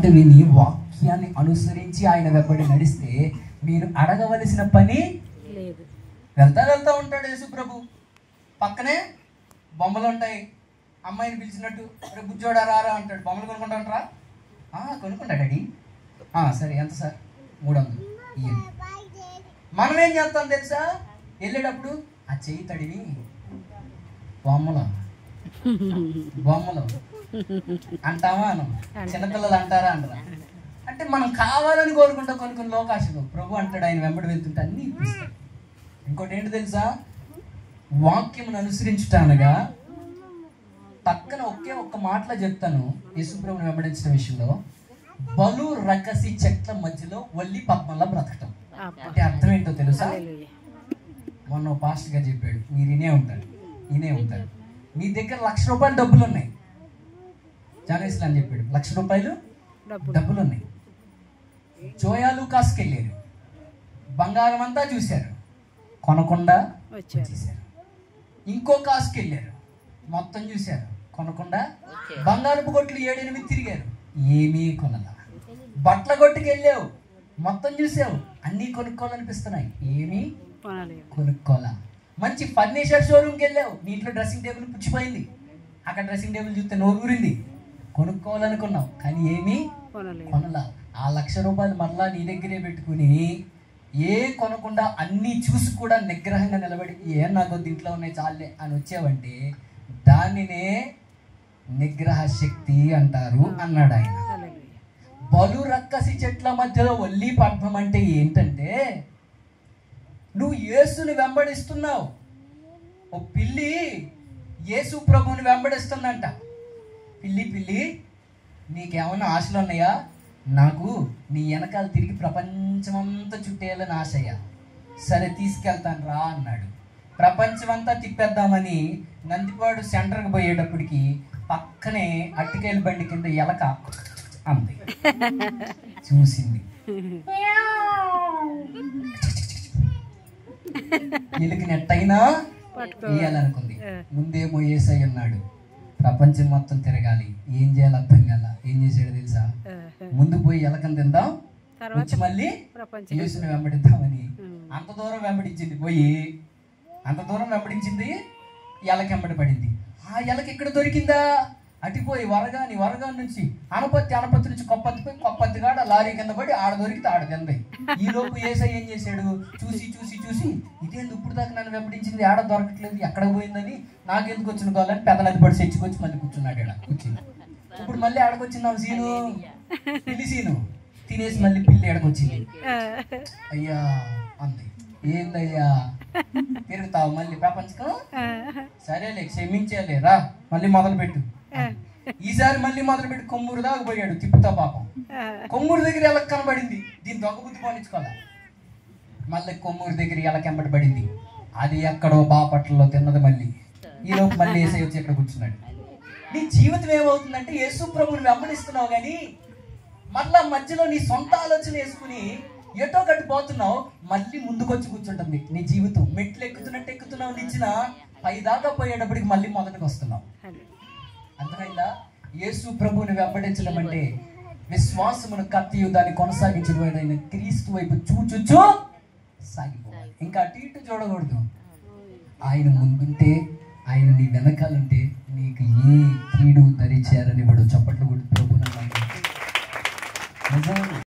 మాట విని వాక్యాన్ని అనుసరించి ఆయన వెంబడి నడిస్తే మీరు అడగవలసిన పని లేదు. వెళ్తా ఉంటాడు యేసు ప్రభు. పక్కనే బొమ్మలు ఉంటాయి. అమ్మాయిని పిలిచినట్టు రేపు బుజ్జోడా రారా అంటాడు. బొమ్మలు కొనుక్కుంటాంటారా? కొనుక్కుంటా డాడీ. సరే ఎంత సార్? 300 ఇయ్యండి. మనం ఏం చేస్తాం తెలుసా? వెళ్ళేటప్పుడు ఆ చెయ్యి తడివి బొమ్మలు అంటావా? చిన్నపిల్లలు అంటారా? అంటారా? అంటే మనం కావాలని కోరుకుంటా కొన్ని లోకాశలు. ప్రభు అంటాడు ఆయన వెంబడి వెళ్తుంటే అన్నీ ఇప్పిస్తాడు. ఇంకోటి ఏంటి తెలుసా? వాక్యమును అనుసరించుటానగా పక్కన ఒక్క మాటలో చెప్తాను. యేసుప్రభుని వెంబడించిన విషయంలో బలు రకసి చెట్ల మధ్యలో వల్లి పద్మంలా బ్రతకటం అంటే అర్థం ఏంటో తెలుసా? మొన్న పాస్టర్ గారు చెప్పాడు, మీరు వినే ఉంటారు. మీ దగ్గర ₹1,00,000 డబ్బులు ఉన్నాయి. జానేస్లా అని చెప్పాడు, ₹1,00,000 డబ్బులు ఉన్నాయి. జోయాలు కాసుకు వెళ్ళారు, బంగారం అంతా చూశారు, కొనకుండా వచ్చేసారు. ఇంకో కాసుకు వెళ్ళారు, మొత్తం చూశారు, కొనకుండా బంగారపు కొట్లు 7-8 తిరిగారు, ఏమీ కొనలా. బట్టల కొట్టుకు వెళ్ళావు, మొత్తం చూసావు, అన్నీ కొనుక్కోవాలనిపిస్తున్నాయి, ఏమీ కొనుక్కోవాలా. మంచి ఫర్నిచర్ షోరూమ్కి వెళ్ళావు, నీ ఇంట్లో డ్రెస్సింగ్ టేబుల్ పుచ్చిపోయింది, అక్కడ డ్రెస్సింగ్ టేబుల్ చూస్తే నోరు ఊరింది, కొనుక్కోవాలనుకున్నావు కానీ ఏమీ కొనలా. ఆ ₹1,00,000 మరలా నీ దగ్గరే పెట్టుకుని కొనకుండా అన్నీ చూసి కూడా నిగ్రహంగా నిలబడి నాకు దీంట్లో ఉన్నాయి చాలే అని వచ్చావంటే దానినే నిగ్రహ శక్తి అంటారు అన్నాడు ఆయన. బలు రక్కసి చెట్ల మధ్యలో వల్లి పద్మం అంటే ఏంటంటే నువ్వు యేసుని వెంబడిస్తున్నావు. ఓ పిల్లి యేసు ప్రభువుని వెంబడిస్తుందంట. పిల్లి నీకేమన్నా ఆశలు ఉన్నాయా? నాకు నీ వెనకాల తిరిగి ప్రపంచమంతా చుట్టేయాలని ఆశయ్యా. సరే తీసుకెళ్తాను రా అన్నాడు. ప్రపంచమంతా తిప్పేద్దామని నందిపాడు సెంటర్కి పోయేటప్పటికి పక్కనే అట్టికాయల బండి కింద ఎలక అంది. చూసింది, ఎలుకని ఎట్టయినా వేయాలనుకుంది. ముందేమో యేసయ్య ఉన్నాడు, ప్రపంచం మొత్తం తిరగాలి, ఏం చేయాలి అర్థం కాల. ఏం చేసాడో తెలుసా? ముందు పోయి ఎలకని తిందాం, వచ్చి మళ్ళీ యేసుని వెంబడిద్దామని అంత దూరం వెంబడించింది. ఎలక వెంబడి పడింది. ఆ ఎలక ఇక్కడ దొరికిందా? అటుపోయి వరగాని నుంచి అనపత్తి నుంచి కొప్పత్తి పోయి కొప్పత్తి కాడ లారీ కింద పడి ఆడ దొరికితే ఆడ తింది. ఈ లోపు యేసయ్య ఏం చేశాడు? చూసి ఇదేంది ఇప్పుడు దాకా నన్ను వెంబడించింది, ఆడ దొరకట్లేదు, ఎక్కడ పోయిందని నాకెందుకు వచ్చిన కావాలని పెదనది పడి చచ్చికొచ్చి మళ్ళీ కూర్చున్నాడు. ఇక్కడ కూర్చుని ఇప్పుడు మళ్ళీ ఆడకొచ్చిందాం పిల్లి సీను తినేసి మళ్ళీ పిల్లి ఆడకొచ్చింది. అయ్యా అంది, ఏందయ్యా తిరుగుతావు మళ్ళీ ప్రపంచకం? సరేలే క్షమించేలే, రా మళ్ళీ మొదలు పెట్టు. ఈసారి మళ్ళీ మొదలు పెట్టి కొమ్మూరు దాకా పోయాడు. తిప్పుతా పాపం కొమ్మూరు దగ్గర ఎలక కనబడింది. దీన్ని దొంగ బుద్ధి పోనించుకోవాలా. మళ్ళీ కొమ్మూరు దగ్గర ఎలక వెంబడి పడింది. అది ఎక్కడో బాపట్లలో తిన్నది. మళ్ళీ ఈలోపు మళ్ళీ యేసయ్య వచ్చి ఇక్కడ కూర్చున్నాడు. నీ జీవితం ఏమవుతుందంటే యేసు ప్రభువుని వెంబడిస్తున్నావు కానీ మళ్ళా మధ్యలో నీ సొంత ఆలోచన వేసుకుని ఎటో కట్టి పోతున్నావు. మళ్ళీ ముందుకొచ్చి కూర్చుంటుంది నీ జీవితం. మెట్లు ఎక్కుతున్నావు నిచ్చిన పై దాకా పోయేటప్పటికి మళ్ళీ మొదటికి వస్తున్నావు. అర్థమైందా? యేసు ప్రభువుని వెంబడించడం అంటే విశ్వాసమును కత్తియు దాన్ని కొనసాగించడం క్రీస్తు వైపు చూచుచు సాగిపోవాలి. ఇంకా అటు ఇటు చూడకూడదు. ఆయన ముందుంటే, ఆయన నీ వెనకాలంటే నీకు ఏ కీడు దరిచేరని వాడు. చప్పట్లు కొట్టి ప్రభువుని